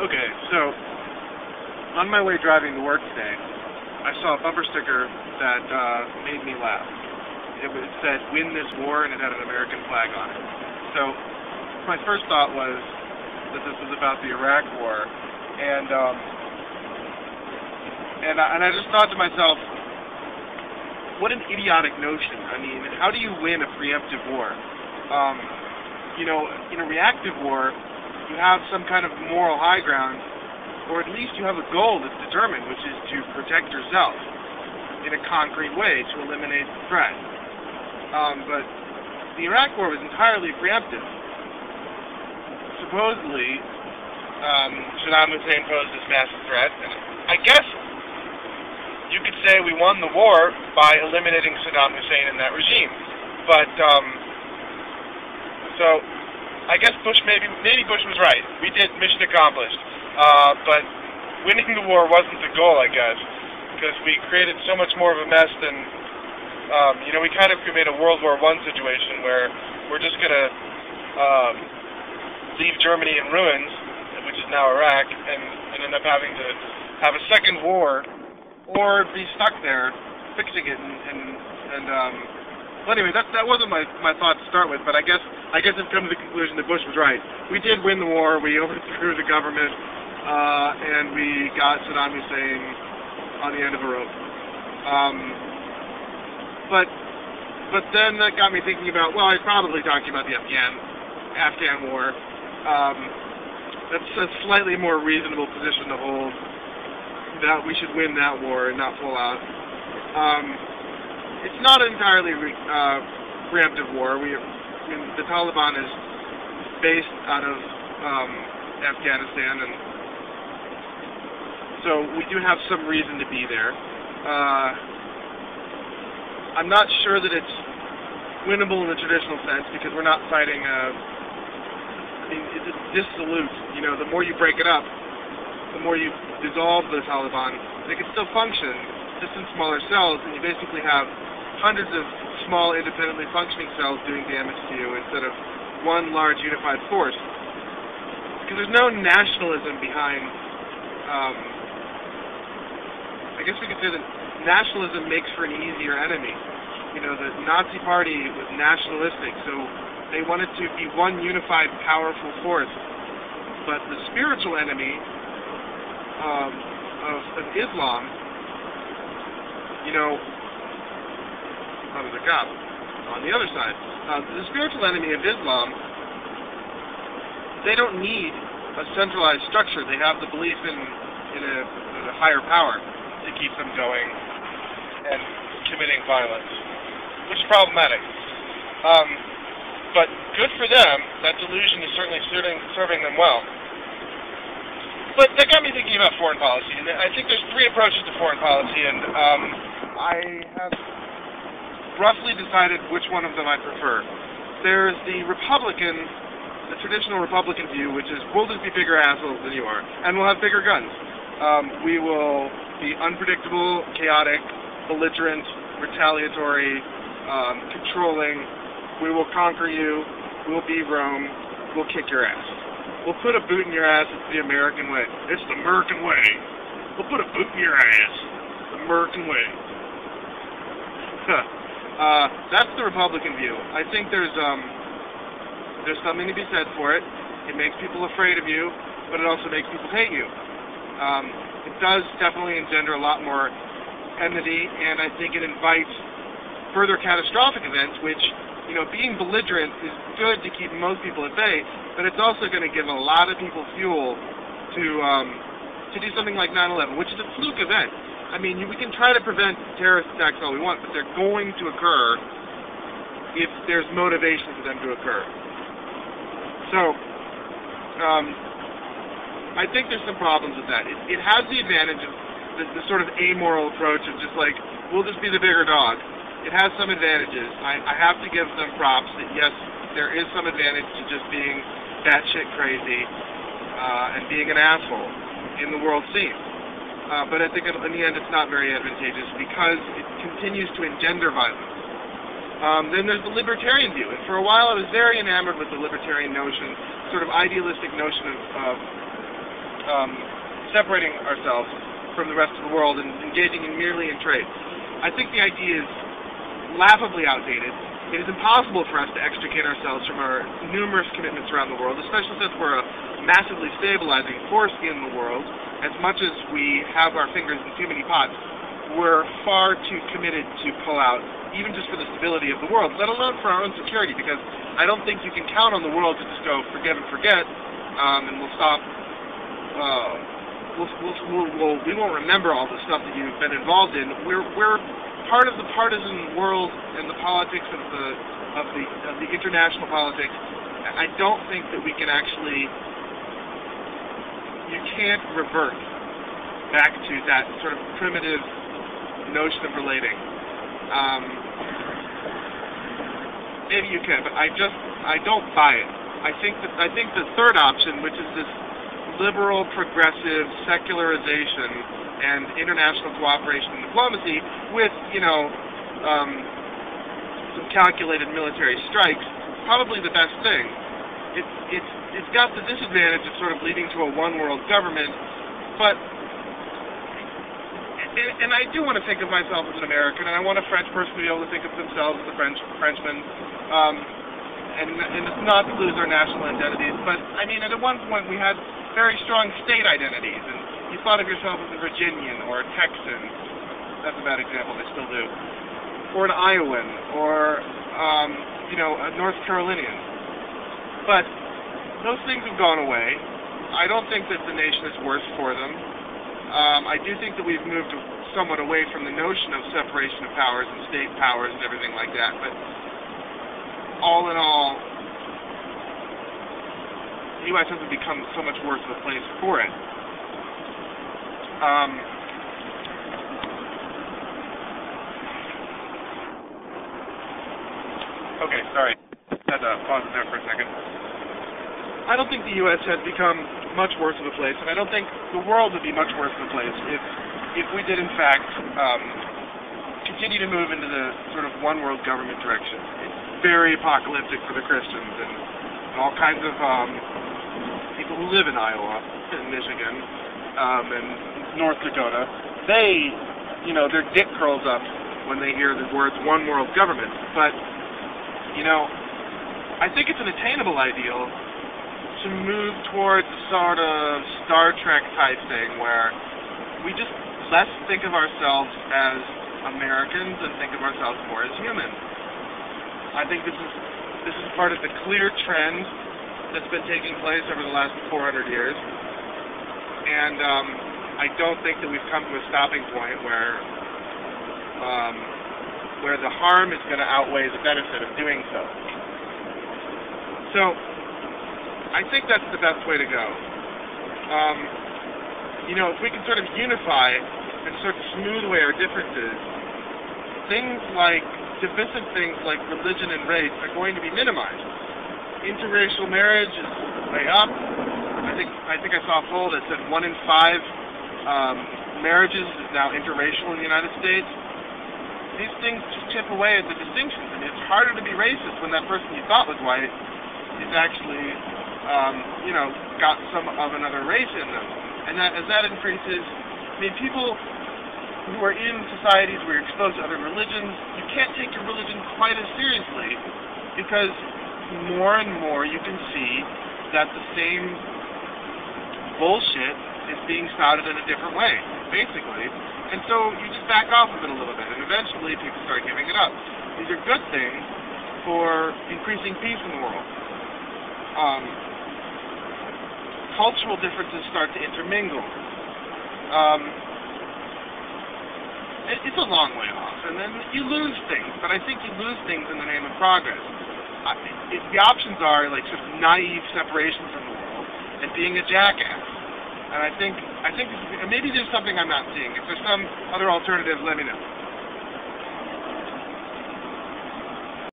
Okay, so on my way driving to work today, I saw a bumper sticker that made me laugh. It said, "Win this war," and it had an American flag on it. So my first thought was that this was about the Iraq War, and I just thought to myself, what an idiotic notion. I mean, how do you win a preemptive war? In a reactive war, you have some kind of moral high ground, or at least you have a goal that's determined, which is to protect yourself in a concrete way to eliminate the threat. But the Iraq War was entirely preemptive. Supposedly, Saddam Hussein posed this massive threat, and I guess you could say we won the war by eliminating Saddam Hussein and that regime. But so I guess maybe Bush was right. We did mission accomplished. But winning the war wasn't the goal, I guess, because we created so much more of a mess than we kind of made a World War I situation where we're just gonna leave Germany in ruins, which is now Iraq, and end up having to have a second war, or be stuck there fixing it. Well, anyway, that wasn't my thought to start with, but I guess I've come to the conclusion that Bush was right. We did win the war. We overthrew the government, and we got Saddam Hussein on the end of a rope. But then that got me thinking about, well, I'm probably talking about the Afghan war. That's a slightly more reasonable position to hold, that we should win that war and not pull out. It's not an entirely preemptive war. The Taliban is based out of Afghanistan, and so we do have some reason to be there. I'm not sure that it's winnable in the traditional sense, because we're not fighting it's dissolute. The more you break it up, the more you dissolve the Taliban. They can still function, just in smaller cells, and you basically have hundreds of small, independently functioning cells doing damage to you instead of one large unified force. Because there's no nationalism behind. I guess we could say that nationalism makes for an easier enemy. The Nazi Party was nationalistic, so they wanted to be one unified, powerful force. But the spiritual enemy of Islam, the cop on the other side. The spiritual enemy of Islam, they don't need a centralized structure. They have the belief in a higher power to keep them going and committing violence, which is problematic. But good for them. That delusion is certainly serving them well. But that got me thinking about foreign policy, and I think there's three approaches to foreign policy, and I have roughly decided which one of them I prefer. There's the traditional Republican view, which is, we'll just be bigger assholes than you are, and we'll have bigger guns. We will be unpredictable, chaotic, belligerent, retaliatory, controlling. We will conquer you. We'll be Rome. We'll kick your ass. We'll put a boot in your ass. It's the American way. It's the American way. We'll put a boot in your ass. The American way. That's the Republican view. I think there's something to be said for it. It makes people afraid of you, but it also makes people hate you. It does definitely engender a lot more enmity, and I think it invites further catastrophic events, which, being belligerent is good to keep most people at bay, but it's also going to give a lot of people fuel to do something like 9/11, which is a fluke event. I mean, we can try to prevent terrorist attacks all we want, but they're going to occur if there's motivation for them to occur. So, I think there's some problems with that. It has the advantage of the sort of amoral approach of just like, we'll just be the bigger dog. It has some advantages. I have to give them props that, yes, there is some advantage to just being batshit crazy and being an asshole in the world scene. But I think in the end it's not very advantageous because it continues to engender violence. Then there's the libertarian view, and for a while I was very enamored with the libertarian notion, sort of idealistic notion of separating ourselves from the rest of the world and engaging merely in trade. I think the idea is laughably outdated. It is impossible for us to extricate ourselves from our numerous commitments around the world, especially since we're a massively stabilizing force in the world. As much as we have our fingers in too many pots, we're far too committed to pull out, even just for the stability of the world, let alone for our own security, because I don't think you can count on the world to just go forgive and forget, and we'll stop. We won't remember all the stuff that you've been involved in. We're part of the partisan world and the politics of the international politics. I don't think that we can actually. You can't revert back to that sort of primitive notion of relating. Maybe you can, but I don't buy it. I think the third option, which is this liberal, progressive secularization and international cooperation and diplomacy with, some calculated military strikes, probably the best thing. It's got the disadvantage of sort of leading to a one-world government, but and I do want to think of myself as an American, and I want a French person to be able to think of themselves as a Frenchman, and not to lose our national identities. But I mean, at one point we had very strong state identities, and you thought of yourself as a Virginian or a Texan. That's a bad example, they still do. Or an Iowan, or a North Carolinian. But those things have gone away. I don't think that the nation is worse for them. I do think that we've moved somewhat away from the notion of separation of powers and state powers and everything like that. But all in all, the U.S. hasn't become so much worse of a place for it. Okay, sorry. Had to pause there for a second. I don't think the U.S. has become much worse of a place, and I don't think the world would be much worse of a place if we did, in fact, continue to move into the sort of one-world government direction. It's very apocalyptic for the Christians and all kinds of people who live in Iowa and Michigan and North Dakota. They, their dick curls up when they hear the words one-world government. But, I think it's an attainable ideal to move towards a sort of Star Trek type thing where we just less think of ourselves as Americans and think of ourselves more as humans. I think this is part of the clear trend that's been taking place over the last 400 years, and I don't think that we've come to a stopping point where the harm is going to outweigh the benefit of doing so. So I think that's the best way to go. If we can sort of unify and sort of smooth away our differences, divisive things like religion and race are going to be minimized. Interracial marriage is way up. I think I saw a poll that said 1 in 5 marriages is now interracial in the United States. These things just chip away at the distinctions, and it's harder to be racist when that person you thought was white is actually got some of another race in them. And that as that increases, people who are in societies where you're exposed to other religions, you can't take your religion quite as seriously because more and more you can see that the same bullshit is being spouted in a different way, basically. And so you just back off of it a little bit, and eventually people start giving it up. These are good things for increasing peace in the world. Cultural differences start to intermingle. It's a long way off, and then you lose things, but I think you lose things in the name of progress. The options are like sort of naive separation from the world and being a jackass. And I think maybe there's something I'm not seeing. If there's some other alternative, let me know.